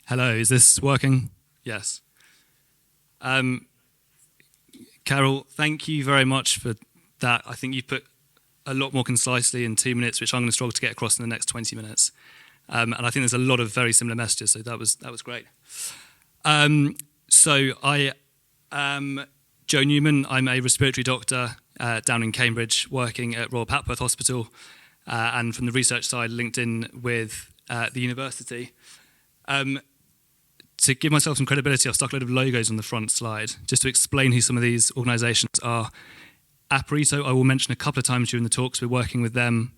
Hello, is this working? Yes. Carol, thank you very much for that. I think you put a lot more concisely in 2 minutes, which I'm going to struggle to get across in the next 20 minutes. And I think there's a lot of very similar messages, so that was great. So I am Joe Newman. I'm a respiratory doctor down in Cambridge, working at Royal Papworth Hospital, and from the research side, linked in with the university. To give myself some credibility, I've stuck a load of logos on the front slide, just to explain who some of these organisations are. Aprito, I will mention a couple of times during the talks. We're working with them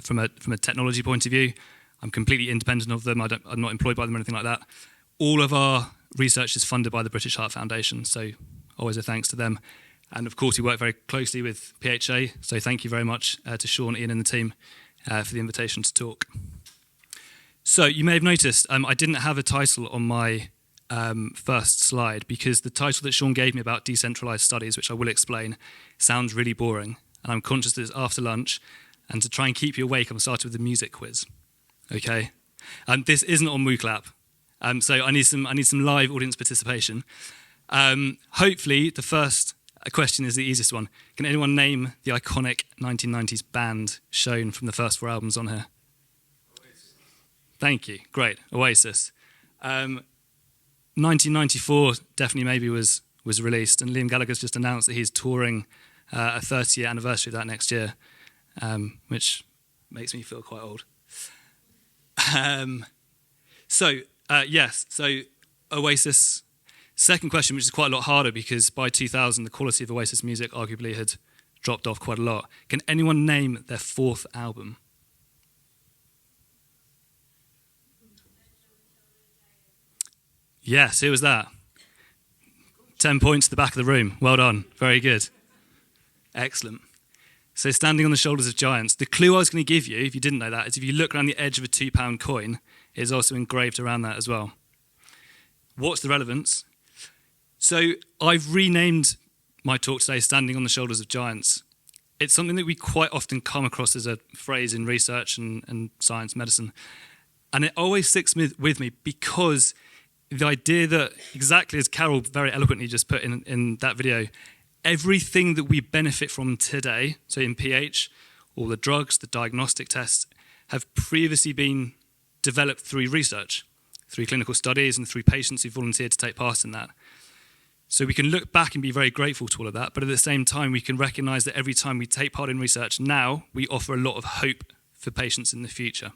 from a technology point of view. I'm completely independent of them. I'm not employed by them or anything like that. All of our research is funded by the British Heart Foundation, so always a thanks to them. And of course, we work very closely with PHA, so thank you very much to Sean, Ian and the team for the invitation to talk. So you may have noticed I didn't have a title on my first slide because the title that Sean gave me about decentralised studies, which I will explain, sounds really boring. And I'm conscious that it's after lunch, and to try and keep you awake, I'm starting with a music quiz. Okay? This isn't on WooClap, so I need some live audience participation. Hopefully, the first question is the easiest one. Can anyone name the iconic 1990s band shown from the first 4 albums on here? Thank you. Great. Oasis. 1994 definitely maybe was released, and Liam Gallagher's just announced that he's touring a 30-year anniversary of that next year, which makes me feel quite old. So Oasis. Second question, which is quite a lot harder because by 2000 the quality of Oasis music arguably had dropped off quite a lot. Can anyone name their 4th album? Yes, who was that? 10 points to the back of the room. Well done. Very good. Excellent. So Standing on the Shoulders of Giants. The clue I was going to give you, if you didn't know that, is if you look around the edge of a £2 coin, it is also engraved around that as well. What's the relevance? So I've renamed my talk today Standing on the Shoulders of Giants. It's something that we quite often come across as a phrase in research and science medicine. And it always sticks with me because the idea that, exactly as Carol very eloquently just put in that video, everything that we benefit from today, so in PH, all the drugs, the diagnostic tests, have previously been developed through research, through clinical studies and through patients who volunteered to take part in that. So we can look back and be very grateful to all of that, but at the same time, we can recognise that every time we take part in research now, we offer a lot of hope for patients in the future.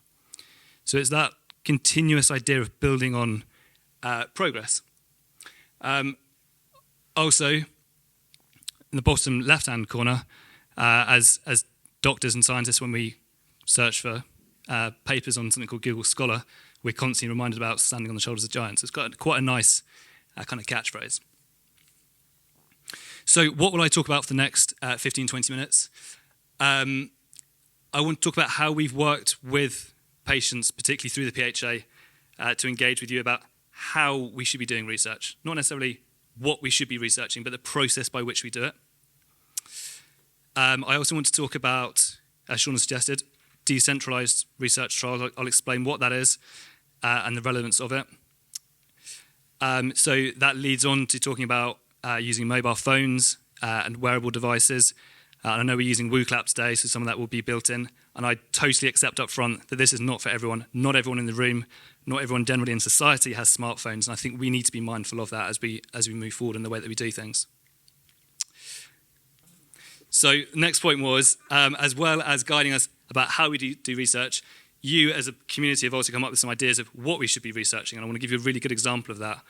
So it's that continuous idea of building on progress. Also, in the bottom left-hand corner, as doctors and scientists, when we search for papers on something called Google Scholar, we're constantly reminded about standing on the shoulders of giants. It's got quite a nice kind of catchphrase. So what will I talk about for the next 15, 20 minutes? I want to talk about how we've worked with patients, particularly through the PHA, to engage with you about how we should be doing research. Not necessarily what we should be researching, but the process by which we do it. I also want to talk about, as Sean has suggested, decentralised research trials. I'll explain what that is and the relevance of it. So that leads on to talking about using mobile phones and wearable devices. And I know we're using WooClap today, so some of that will be built in. And I totally accept up front that this is not for everyone. Not everyone in the room, not everyone generally in society has smartphones. And I think we need to be mindful of that as we move forward in the way that we do things. So next point was, as well as guiding us about how we do research, you as a community have also come up with some ideas of what we should be researching. And I want to give you a really good example of that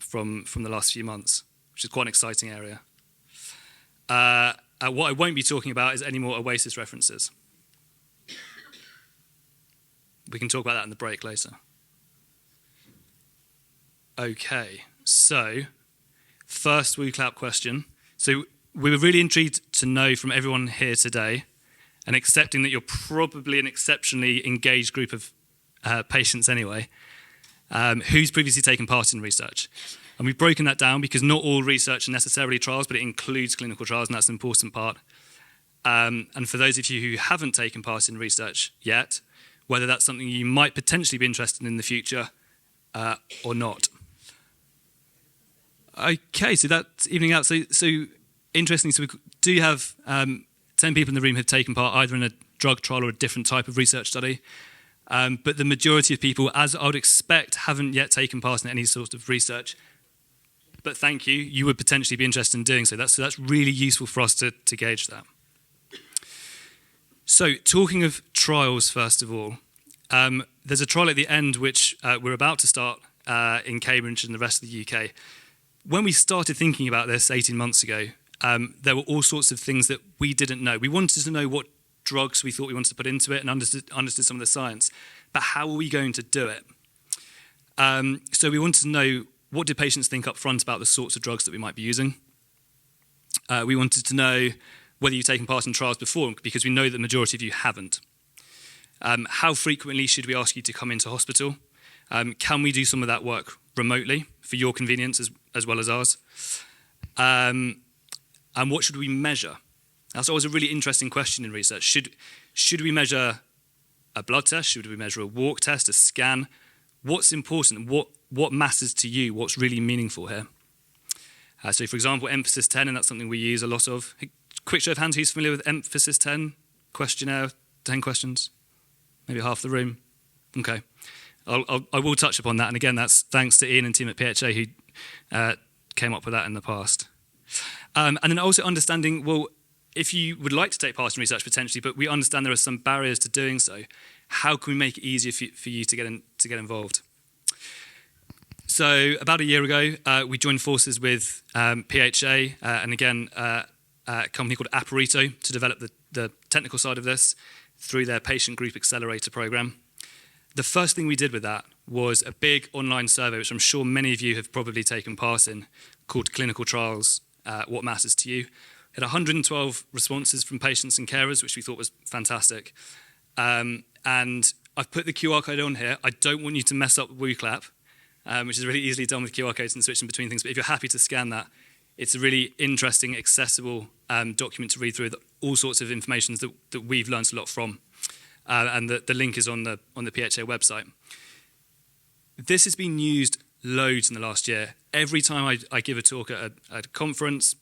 from the last few months, which is quite an exciting area. What I won't be talking about is any more Oasis references. We can talk about that in the break later. Okay, so first WooClap question. So we were really intrigued to know from everyone here today, and accepting that you're probably an exceptionally engaged group of patients anyway, who's previously taken part in research. And we've broken that down because not all research are necessarily trials, but it includes clinical trials, and that's an important part. And for those of you who haven't taken part in research yet, whether that's something you might potentially be interested in the future, or not. Okay, so that's evening out. So interesting. So we do have 10 people in the room have taken part either in a drug trial or a different type of research study. But the majority of people, as I would expect, haven't yet taken part in any sort of research. But thank you. You would potentially be interested in doing so. That's really useful for us to gauge that. So talking of trials, first of all, there's a trial at the end which we're about to start in Cambridge and the rest of the UK. When we started thinking about this 18 months ago, there were all sorts of things that we didn't know. We wanted to know what drugs we thought we wanted to put into it and understood some of the science. But how are we going to do it? So we wanted to know, what did patients think up front about the sorts of drugs that we might be using? We wanted to know whether you've taken part in trials before, because we know that the majority of you haven't. How frequently should we ask you to come into hospital? Can we do some of that work remotely for your convenience as well as ours? And what should we measure? That's always a really interesting question in research. Should we measure a blood test? Should we measure a walk test, a scan? What's important? What matters to you? What's really meaningful here? So, for example, emphasis 10, and that's something we use a lot of. Quick show of hands, who's familiar with emphasis 10? Questionnaire, 10 questions? Maybe half the room? Okay. I will touch upon that, and again, that's thanks to Ian and team at PHA who came up with that in the past. And then also understanding, well, if you would like to take part in research potentially, but we understand there are some barriers to doing so, how can we make it easier for you to get involved? So about a year ago, we joined forces with PHA and again, a company called Apparito to develop the technical side of this through their Patient Group Accelerator program. The first thing we did with that was a big online survey, which I'm sure many of you have probably taken part in, called Clinical Trials, What Matters to You. It had 112 responses from patients and carers, which we thought was fantastic. And I've put the QR code on here. I don't want you to mess up WooClap, which is really easily done with QR codes and switching between things. But if you're happy to scan that, it's a really interesting, accessible document to read through, all sorts of information that we've learned a lot from. And the link is on the PHA website. This has been used loads in the last year. Every time I give a talk at a conference,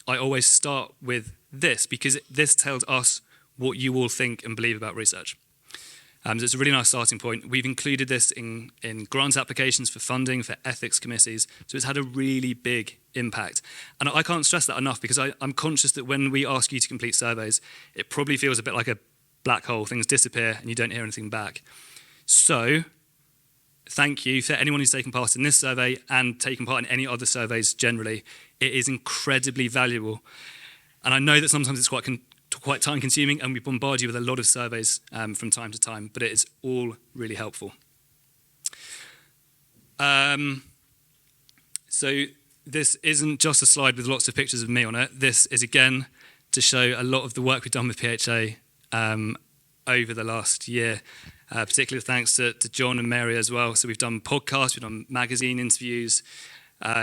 I always start with this, because this tells us what you all think and believe about research. So it's a really nice starting point. We've included this in grant applications for funding, for ethics committees, so it's had a really big impact. And I can't stress that enough, because I'm conscious that when we ask you to complete surveys, it probably feels a bit like a black hole. Things disappear and you don't hear anything back. So thank you for anyone who's taken part in this survey and taken part in any other surveys generally. It is incredibly valuable. And I know that sometimes it's quite time consuming and we bombard you with a lot of surveys from time to time, but it is all really helpful. So this isn't just a slide with lots of pictures of me on it. This is again to show a lot of the work we've done with PHA over the last year, particularly thanks to John and Mary as well. So we've done podcasts, we've done magazine interviews,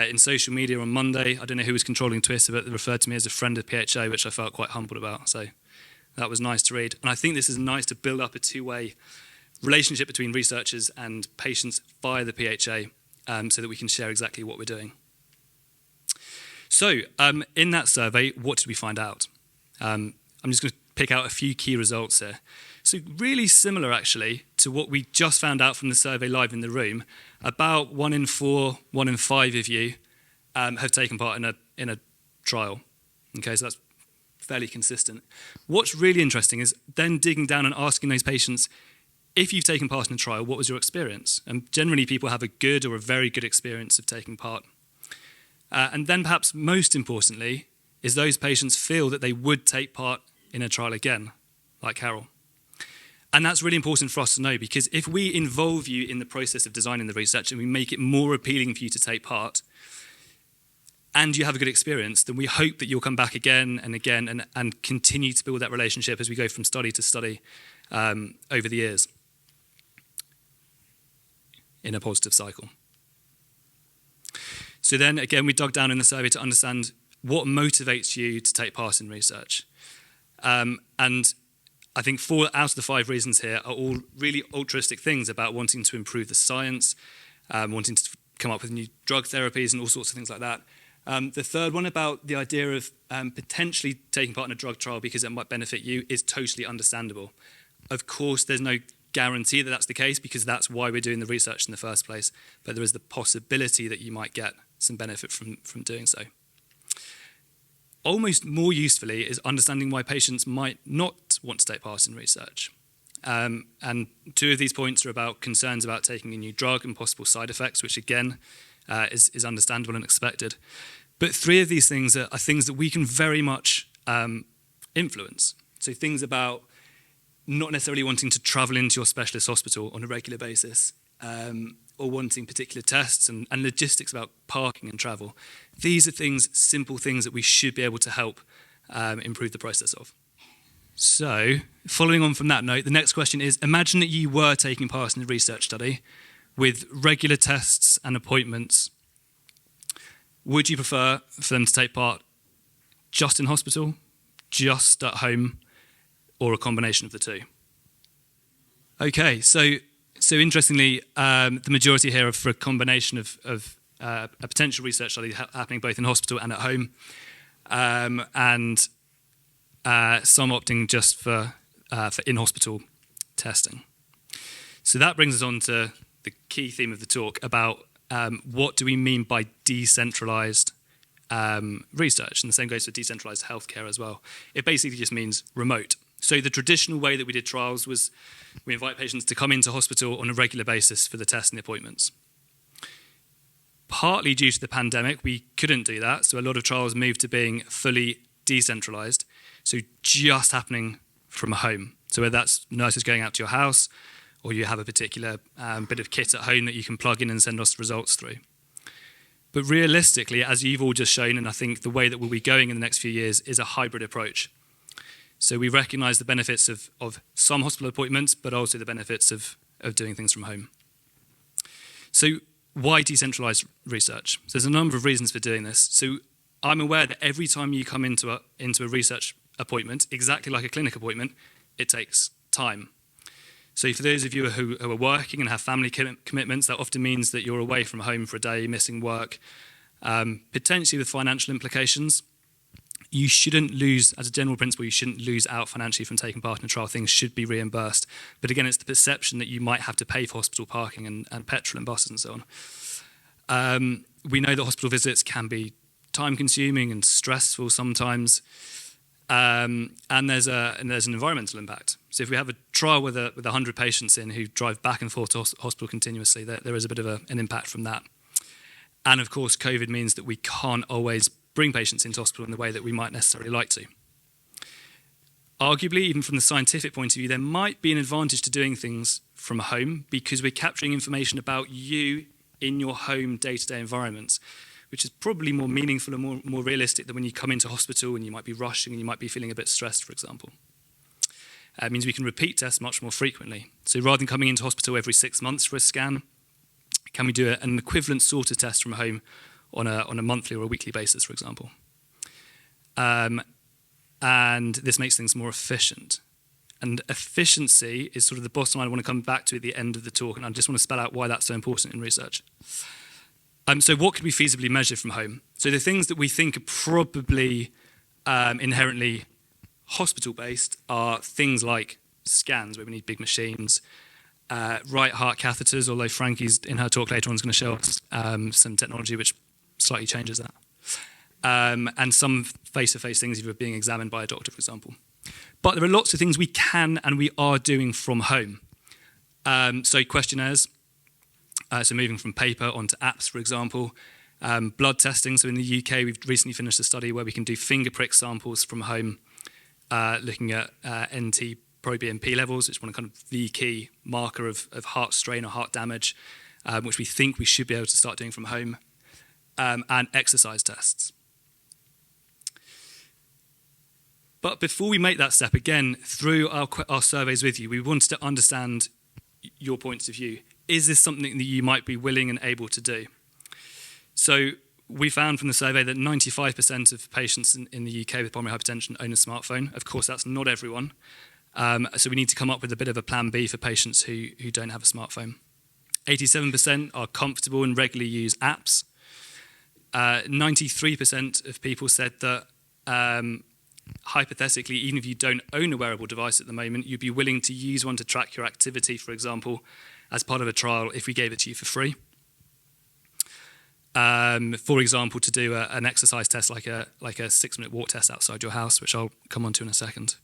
in social media on Monday. I don't know who was controlling Twitter, but they referred to me as a friend of PHA, which I felt quite humbled about. So that was nice to read. And I think this is nice to build up a two-way relationship between researchers and patients via the PHA so that we can share exactly what we're doing. So in that survey, what did we find out? I'm just going to pick out a few key results here. So really similar, actually, to what we just found out from the survey live in the room. About 1 in 4, 1 in 5 of you have taken part in a trial. Okay, so that's fairly consistent. What's really interesting is then digging down and asking those patients, if you've taken part in a trial, what was your experience? And generally, people have a good or a very good experience of taking part. And then perhaps most importantly, is those patients feel that they would take part in a trial again, like Carol. And that's really important for us to know, because if we involve you in the process of designing the research and we make it more appealing for you to take part, and you have a good experience, then we hope that you'll come back again and again and continue to build that relationship as we go from study to study over the years in a positive cycle. So then, again, we dug down in the survey to understand what motivates you to take part in research. And I think 4 out of the 5 reasons here are all really altruistic things about wanting to improve the science, wanting to come up with new drug therapies and all sorts of things like that. The third one about the idea of potentially taking part in a drug trial because it might benefit you is totally understandable. Of course, there's no guarantee that that's the case because that's why we're doing the research in the first place, but there is the possibility that you might get some benefit from doing so. Almost more usefully is understanding why patients might not want to take part in research. And two of these points are about concerns about taking a new drug and possible side effects, which again is understandable and expected. But three of these things are things that we can very much influence. So things about not necessarily wanting to travel into your specialist hospital on a regular basis, or wanting particular tests and logistics about parking and travel. These are things, simple things that we should be able to help improve the process of. So, following on from that note, the next question is, imagine that you were taking part in a research study with regular tests and appointments. Would you prefer for them to take part just in hospital, just at home, or a combination of the two? Okay, so interestingly, the majority here are for a combination of a potential research study happening both in hospital and at home, and some opting just for in-hospital testing. So that brings us on to the key theme of the talk about what do we mean by decentralized research, and the same goes for decentralized healthcare as well. It basically just means remote. So the traditional way that we did trials was we invite patients to come into hospital on a regular basis for the tests and the appointments. Partly due to the pandemic, we couldn't do that, so a lot of trials moved to being fully decentralized, so just happening from home. So whether that's nurses going out to your house, or you have a particular bit of kit at home that you can plug in and send us the results through. But realistically, as you've all just shown, and I think the way that we'll be going in the next few years is a hybrid approach. So we recognise the benefits of some hospital appointments, but also the benefits of doing things from home. So why decentralised research? So there's a number of reasons for doing this. So I'm aware that every time you come into a research appointment, exactly like a clinic appointment, it takes time. So for those of you who are working and have family commitments, that often means that you're away from home for a day, missing work, potentially with financial implications. You shouldn't lose, as a general principle, you shouldn't lose out financially from taking part in a trial. Things should be reimbursed. But again, it's the perception that you might have to pay for hospital parking and petrol and buses and so on. We know that hospital visits can be time-consuming and stressful sometimes, and there's an environmental impact. So if we have a trial with 100 patients in who drive back and forth to hospital continuously, there is a bit of an impact from that. And of course, COVID means that we can't always bring patients into hospital in the way that we might necessarily like to. Arguably, even from the scientific point of view, there might be an advantage to doing things from home because we're capturing information about you in your home day-to-day environment, which is probably more meaningful and more realistic than when you come into hospital and you might be rushing and you might be feeling a bit stressed, for example. It means we can repeat tests much more frequently. So rather than coming into hospital every 6 months for a scan, can we do an equivalent sort of test from home on a monthly or a weekly basis, for example? And this makes things more efficient. And efficiency is sort of the bottom line I want to come back to at the end of the talk, and I just want to spell out why that's so important in research. So what can we feasibly measure from home? So the things that we think are probably inherently hospital-based are things like scans, where we need big machines, right heart catheters, although Frankie's in her talk later on is going to show us some technology which slightly changes that. And some face-to-face things if you're being examined by a doctor, for example. But there are lots of things we can and we are doing from home. So questionnaires, so moving from paper onto apps, for example. Blood testing, so in the UK we've recently finished a study where we can do finger prick samples from home, looking at NT-proBNP levels, which is one kind of the key marker of heart strain or heart damage, which we think we should be able to start doing from home, and exercise tests. But before we make that step, again, through our surveys with you, we wanted to understand your points of view. Is this something that you might be willing and able to do? So we found from the survey that 95% of patients in the UK with pulmonary hypertension own a smartphone. Of course, that's not everyone. So we need to come up with a bit of a plan B for patients who don't have a smartphone. 87% are comfortable and regularly use apps. 93% of people said that hypothetically, even if you don't own a wearable device at the moment, you'd be willing to use one to track your activity, for example, as part of a trial if we gave it to you for free. For example, to do an exercise test like a 6-minute walk test outside your house, which I'll come on to in a second.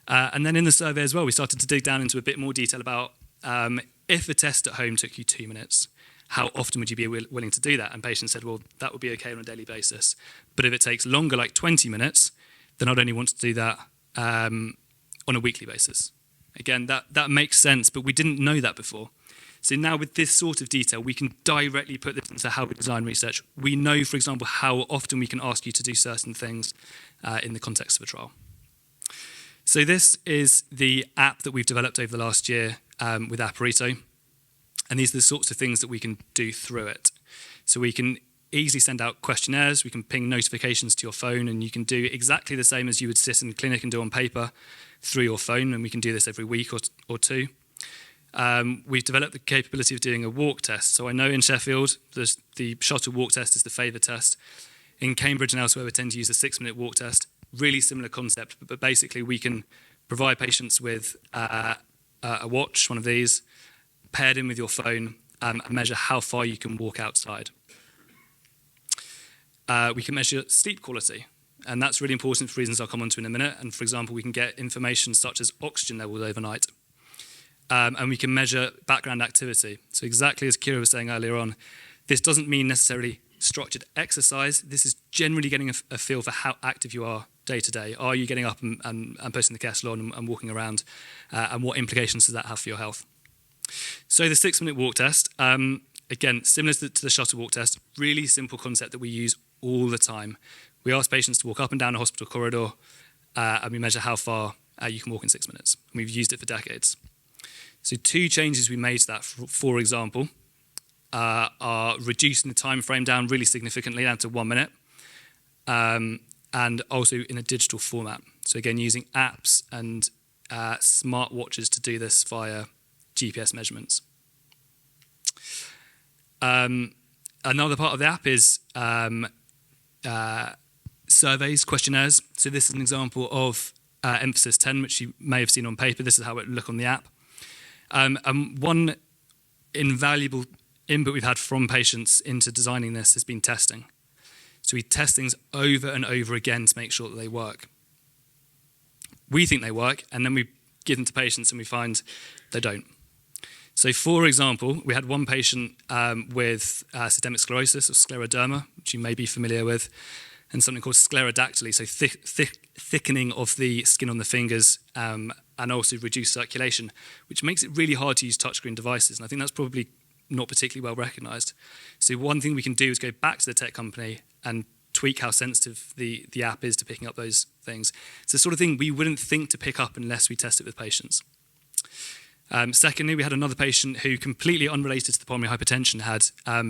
And then in the survey as well, we started to dig down into a bit more detail about if a test at home took you 2 minutes, how often would you be willing to do that? And patients said, well, that would be okay on a daily basis. But if it takes longer, like 20 minutes, then I'd only want to do that on a weekly basis. Again, that makes sense, but we didn't know that before. So now with this sort of detail, we can directly put this into how we design research. We know, for example, how often we can ask you to do certain things in the context of a trial. So this is the app that we've developed over the last year with Apparito. And these are the sorts of things that we can do through it. So we can easily send out questionnaires, we can ping notifications to your phone, and you can do exactly the same as you would sit in the clinic and do on paper through your phone, and we can do this every week or two. We've developed the capability of doing a walk test. So I know in Sheffield, the shuttle walk test is the favoured test. In Cambridge and elsewhere, we tend to use the 6-minute walk test. Really similar concept, but basically we can provide patients with a watch, one of these, paired in with your phone, and measure how far you can walk outside. We can measure sleep quality, and that's really important for reasons I'll come on to in a minute. And for example, we can get information such as oxygen levels overnight. And we can measure background activity. So exactly as Kira was saying earlier on, this doesn't mean necessarily structured exercise. This is generally getting a feel for how active you are day to day. Are you getting up and posting the kettle on and walking around? And what implications does that have for your health? So the 6-minute walk test, again, similar to the shuttle walk test, really simple concept that we use all the time. We ask patients to walk up and down a hospital corridor, and we measure how far you can walk in 6 minutes. And we've used it for decades. So 2 changes we made to that, for example, are reducing the time frame down really significantly down to 1 minute, and also in a digital format. So again, using apps and smart watches to do this via GPS measurements. Another part of the app is surveys, questionnaires. So this is an example of emphasis 10, which you may have seen on paper. This is how it would look on the app. And one invaluable input we've had from patients into designing this has been testing. So we test things over and over again to make sure that they work. We think they work, and then we give them to patients and we find they don't. So for example, we had one patient with systemic sclerosis or scleroderma, which you may be familiar with, and something called sclerodactyly, so thickening of the skin on the fingers, and also reduced circulation, which makes it really hard to use touchscreen devices. And I think that's probably not particularly well recognised. So one thing we can do is go back to the tech company and tweak how sensitive the app is to picking up those things. It's the sort of thing we wouldn't think to pick up unless we test it with patients. Secondly, we had another patient who, completely unrelated to the pulmonary hypertension, had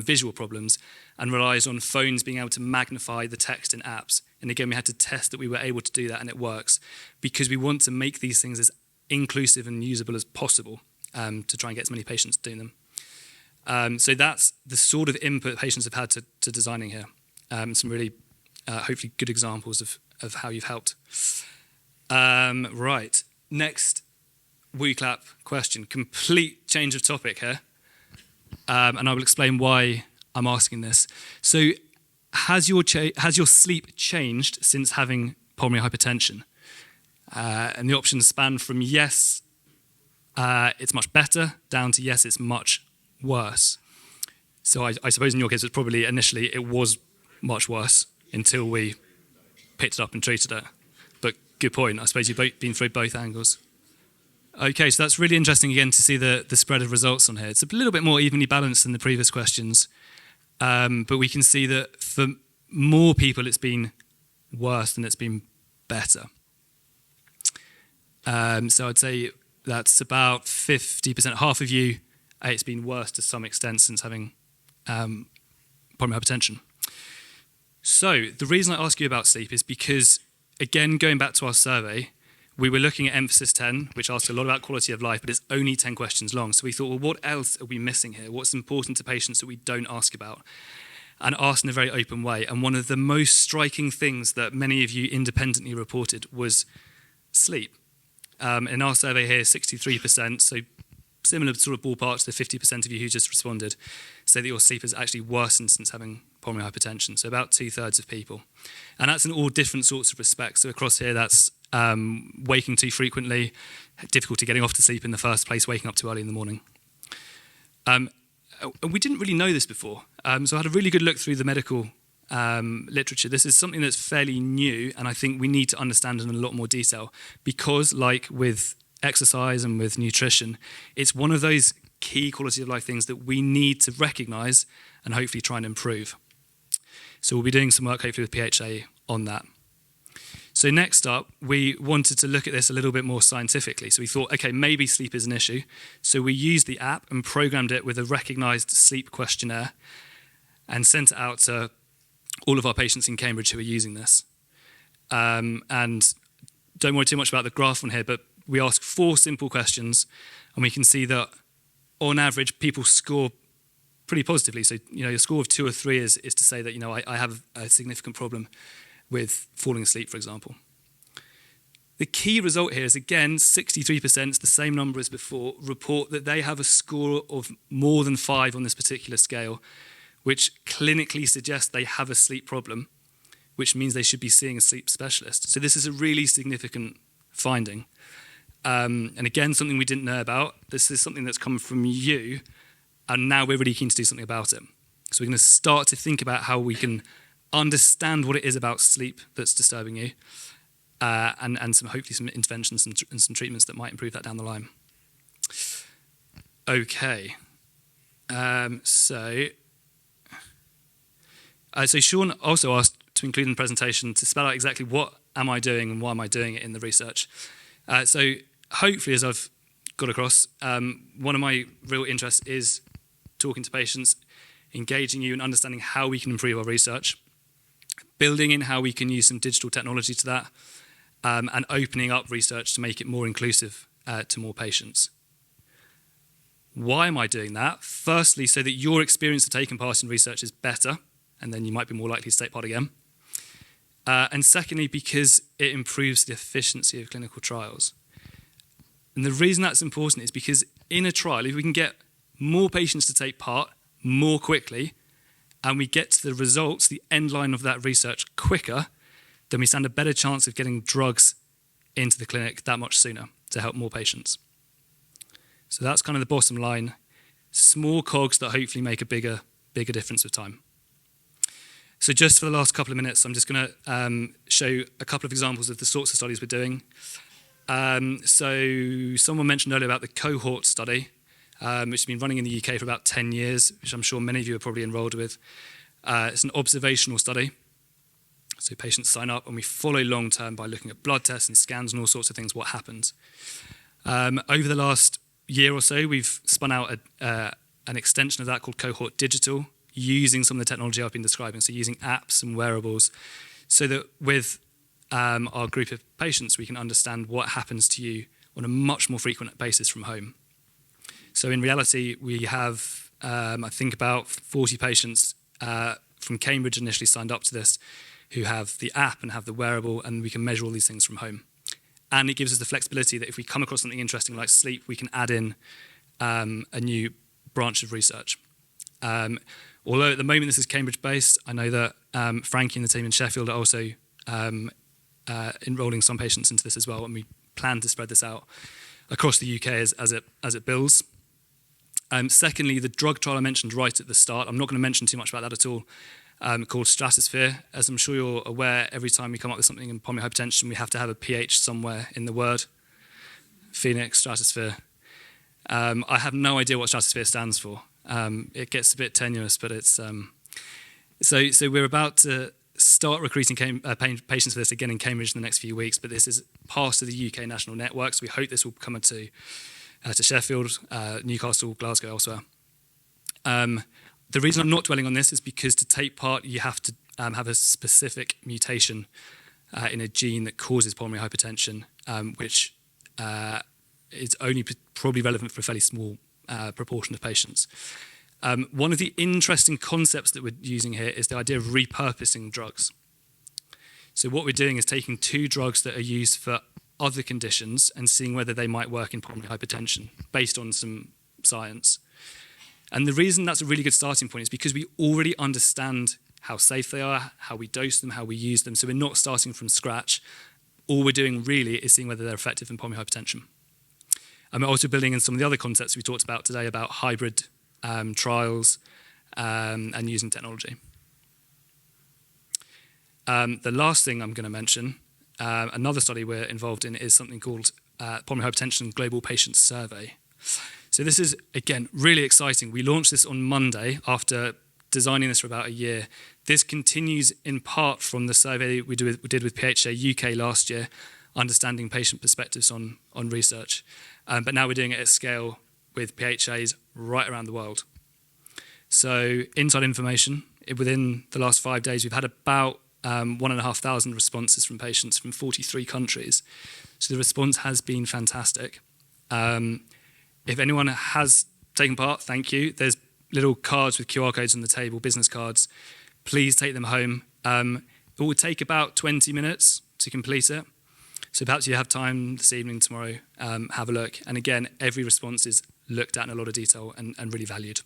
visual problems and relies on phones being able to magnify the text in apps. And again, we had to test that we were able to do that, and it works, because we want to make these things as inclusive and usable as possible to try and get as many patients doing them. So that's the sort of input patients have had to designing here. Some really, hopefully, good examples of how you've helped. Right, next WooClap question. Complete change of topic here. And I will explain why I'm asking this. So has your sleep changed since having pulmonary hypertension? And the options span from yes, it's much better, down to yes, it's much worse. So I suppose in your case, it's probably initially it was much worse until we picked it up and treated it. But good point. I suppose you've been through both angles. Okay, so that's really interesting again to see the spread of results on here. It's a little bit more evenly balanced than the previous questions, but we can see that for more people it's been worse than it's been better. So I'd say that's about 50%, half of you, it's been worse to some extent since having pulmonary hypertension. So the reason I ask you about sleep is because, again, going back to our survey, we were looking at Emphasis 10, which asks a lot about quality of life, but it's only 10 questions long. So we thought, well, what else are we missing here? What's important to patients that we don't ask about? And asked in a very open way. And one of the most striking things that many of you independently reported was sleep. In our survey here, 63%, so similar sort of ballpark to the 50% of you who just responded, say that your sleep has actually worsened since having pulmonary hypertension, so about 2/3 of people. And that's in all different sorts of respects. So across here, that's waking too frequently, difficulty getting off to sleep in the first place, waking up too early in the morning. And we didn't really know this before, so I had a really good look through the medical literature. This is something that's fairly new, and I think we need to understand in a lot more detail because, like with exercise and with nutrition, it's one of those key quality of life things that we need to recognise and hopefully try and improve. So we'll be doing some work hopefully with PHA on that. So next up, we wanted to look at this a little bit more scientifically. So we thought, okay, maybe sleep is an issue. So we used the app and programmed it with a recognised sleep questionnaire and sent it out to all of our patients in Cambridge who are using this. And don't worry too much about the graph on here, but we ask 4 simple questions, and we can see that on average, people score pretty positively. So, a score of 2 or 3 is to say that, I have a significant problem with falling asleep, for example. The key result here is, again, 63%, it's the same number as before, report that they have a score of more than 5 on this particular scale, which clinically suggests they have a sleep problem, which means they should be seeing a sleep specialist. So this is a really significant finding. And again, something we didn't know about. This is something that's come from you, and now we're really keen to do something about it. So we're going to start to think about how we can understand what it is about sleep that's disturbing you, and hopefully some interventions and some treatments that might improve that down the line. Okay. So Sean also asked to include in the presentation to spell out exactly what am I doing and why am I doing it in the research. So hopefully, as I've got across, one of my real interests is talking to patients, engaging you and understanding how we can improve our research, building in how we can use some digital technology to that, and opening up research to make it more inclusive to more patients. Why am I doing that? Firstly, so that your experience of taking part in research is better, and then you might be more likely to take part again. And secondly, because it improves the efficiency of clinical trials. And the reason that's important is because in a trial, if we can get more patients to take part more quickly, and we get to the results, the end line of that research quicker, then we stand a better chance of getting drugs into the clinic that much sooner to help more patients. So that's kind of the bottom line. Small cogs that hopefully make a bigger difference with time. So just for the last couple of minutes, I'm just going to show a couple of examples of the sorts of studies we're doing. So someone mentioned earlier about the cohort study, which has been running in the UK for about 10 years, which I'm sure many of you are probably enrolled with. It's an observational study. So patients sign up and we follow long-term by looking at blood tests and scans and all sorts of things, what happens. Over the last year or so, we've spun out an extension of that called Cohort Digital, using some of the technology I've been describing, so using apps and wearables, so that with our group of patients, we can understand what happens to you on a much more frequent basis from home. So in reality, we have, I think, about 40 patients from Cambridge initially signed up to this, who have the app and have the wearable, and we can measure all these things from home. And it gives us the flexibility that if we come across something interesting like sleep, we can add in a new branch of research. Although at the moment this is Cambridge-based, I know that Frankie and the team in Sheffield are also enrolling some patients into this as well, and we plan to spread this out across the UK as it builds. Secondly, the drug trial I mentioned right at the start, I'm not going to mention too much about that at all, called Stratosphere. As I'm sure you're aware, every time we come up with something in pulmonary hypertension, we have to have a PH somewhere in the word. Phoenix, Stratosphere. I have no idea what Stratosphere stands for. It gets a bit tenuous, but it's... So we're about to start recruiting patients for this again in Cambridge in the next few weeks, but this is part of the UK national network, so we hope this will come to Sheffield, Newcastle, Glasgow, elsewhere. The reason I'm not dwelling on this is because to take part, you have to have a specific mutation in a gene that causes pulmonary hypertension, which is only probably relevant for a fairly small proportion of patients. One of the interesting concepts that we're using here is the idea of repurposing drugs. So what we're doing is taking two drugs that are used for other conditions and seeing whether they might work in pulmonary hypertension based on some science. And the reason that's a really good starting point is because we already understand how safe they are, how we dose them, how we use them. So we're not starting from scratch. All we're doing really is seeing whether they're effective in pulmonary hypertension. And we're also building in some of the other concepts we talked about today about hybrid trials and using technology. The last thing I'm going to mention, another study we're involved in, is something called Pulmonary Hypertension Global Patient Survey. So this is, again, really exciting. We launched this on Monday after designing this for about a year. This continues in part from the survey we did with PHA UK last year, understanding patient perspectives on research. But now we're doing it at scale with PHAs right around the world. So inside information, within the last 5 days, we've had about 1,500 responses from patients from 43 countries. So the response has been fantastic. If anyone has taken part, thank you. There's little cards with QR codes on the table, business cards. Please take them home. It will take about 20 minutes to complete it. So perhaps you have time this evening, tomorrow, have a look. And again, every response is looked at in a lot of detail and really valued.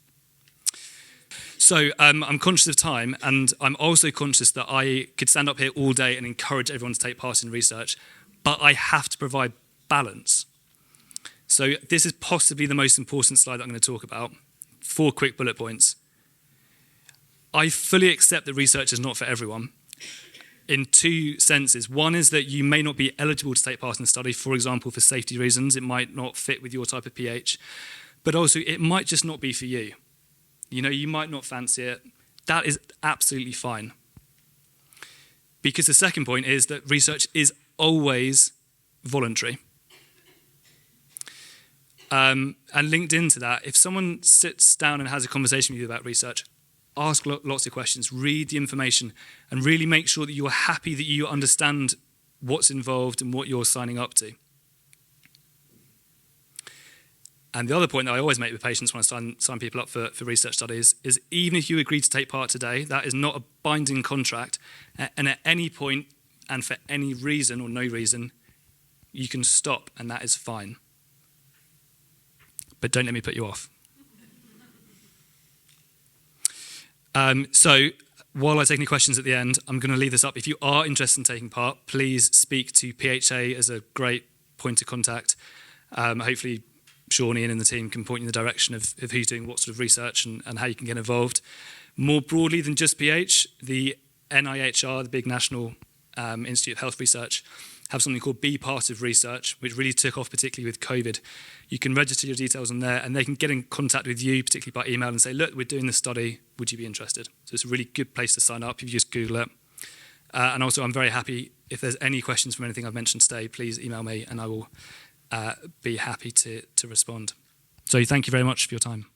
So I'm conscious of time, and I'm also conscious that I could stand up here all day and encourage everyone to take part in research, but I have to provide balance. So this is possibly the most important slide that I'm going to talk about. 4 quick bullet points. I fully accept that research is not for everyone in 2 senses. One is that you may not be eligible to take part in the study, for example, for safety reasons. It might not fit with your type of pH, but also it might just not be for you. You know, you might not fancy it. That is absolutely fine. Because the second point is that research is always voluntary. And linked into that, if someone sits down and has a conversation with you about research, ask lots of questions, read the information, and really make sure that you are happy that you understand what's involved and what you're signing up to. And the other point that I always make with patients when I sign people up for research studies is even if you agree to take part today, that is not a binding contract. And at any point, and for any reason or no reason, you can stop, and that is fine. But don't let me put you off. So while I take any questions at the end, I'm going to leave this up. If you are interested in taking part, please speak to PHA as a great point of contact. Hopefully, Sean, Ian and the team can point you in the direction of who's doing what sort of research and how you can get involved. More broadly than just PH, the NIHR, the big National Institute of Health Research, have something called Be Part of Research, which really took off particularly with COVID. You can register your details on there and they can get in contact with you, particularly by email, and say, look, we're doing this study, would you be interested? So it's a really good place to sign up if you just Google it. And also I'm very happy, if there's any questions from anything I've mentioned today, please email me and I will be happy to respond. So thank you very much for your time.